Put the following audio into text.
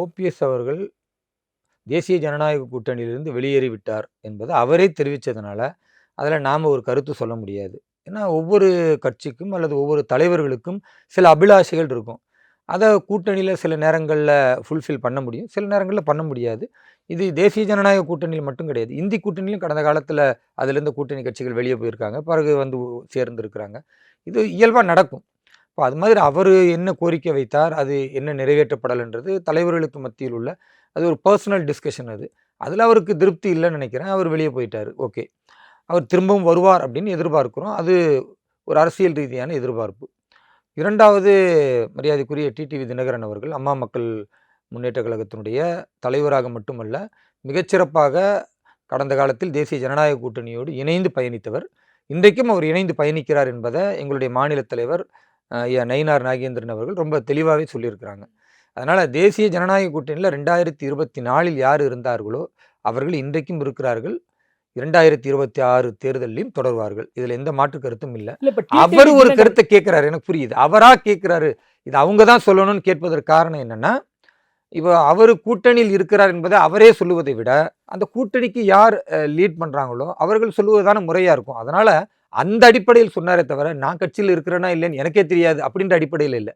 OPS அவர்கள் தேசிய ஜனநாயக கூட்டணியிலிருந்து வெளியேறிவிட்டார் என்பது அவரே தெரிவித்ததுனால, அதில் நாம் ஒரு கருத்து சொல்ல முடியாது. ஏன்னா ஒவ்வொரு கட்சிக்கும் அல்லது ஒவ்வொரு தலைவர்களுக்கும் சில அபிலாஷைகள் இருக்கும். அதை கூட்டணியில் சில நேரங்களில் ஃபுல்ஃபில் பண்ண முடியும், சில நேரங்களில் பண்ண முடியாது. இது தேசிய ஜனநாயக கூட்டணியில் மட்டும் கிடையாது. இந்தி கூட்டணியிலும் கடந்த காலத்தில் அதிலிருந்து கூட்டணி கட்சிகள் வெளியே போயிருக்காங்க, பிறகு வந்து சேர்ந்துருக்கிறாங்க. இது இயல்பாக நடக்கும். இப்போ அது மாதிரி அவர் என்ன கோரிக்கை வைத்தார், அது என்ன நிறைவேற்றப்படலைன்றது தலைவர்களுக்கு மத்தியில் உள்ள அது ஒரு பர்சனல் டிஸ்கஷன். அதில் அவருக்கு திருப்தி இல்லைன்னு நினைக்கிறேன். அவர் வெளியே போயிட்டார். ஓகே, அவர் திரும்பவும் வருவார் அப்படின்னு எதிர்பார்க்கிறோம். அது ஒரு அரசியல் ரீதியான எதிர்பார்ப்பு. இரண்டாவது, மரியாதைக்குரிய டிடிவி தினகரன் அவர்கள் அம்மா மக்கள் முன்னேற்ற கழகத்தினுடைய தலைவராக மட்டுமல்ல, மிகச்சிறப்பாக கடந்த காலத்தில் தேசிய ஜனநாயக கூட்டணியோடு இணைந்து பயணித்தவர். இன்றைக்கும் அவர் இணைந்து பயணிக்கிறார் என்பதை எங்களுடைய மாநில தலைவர் ஐயா நயினார் நாகேந்திரன் அவர்கள் ரொம்ப தெளிவாகவே சொல்லியிருக்கிறாங்க. அதனால் தேசிய ஜனநாயக கூட்டணியில் 2024 யார் இருந்தார்களோ அவர்கள் இன்றைக்கும் இருக்கிறார்கள். 2026 தேர்தலையும் தொடர்வார்கள். இதில் எந்த மாற்று கருத்தும் இல்லை. அவர் ஒரு கருத்தை கேட்கிறாரு, எனக்கு புரியுது. அவரா கேட்கிறாரு, இது அவங்க தான் சொல்லணும்னு கேட்பதற்கு காரணம் என்னன்னா, இப்போ அவர் கூட்டணியில் இருக்கிறார் என்பதை அவரே சொல்லுவதை விட அந்த கூட்டணிக்கு யார் லீட் பண்றாங்களோ அவர்கள் சொல்லுவதுதான முறையா இருக்கும். அதனால அந்த அடிப்படையில் சொன்னாரே தவிர, நான் கட்சியில் இருக்கிறேனா இல்லைன்னு எனக்கே தெரியாது அப்படின்ற அடிப்படையில் இல்லை.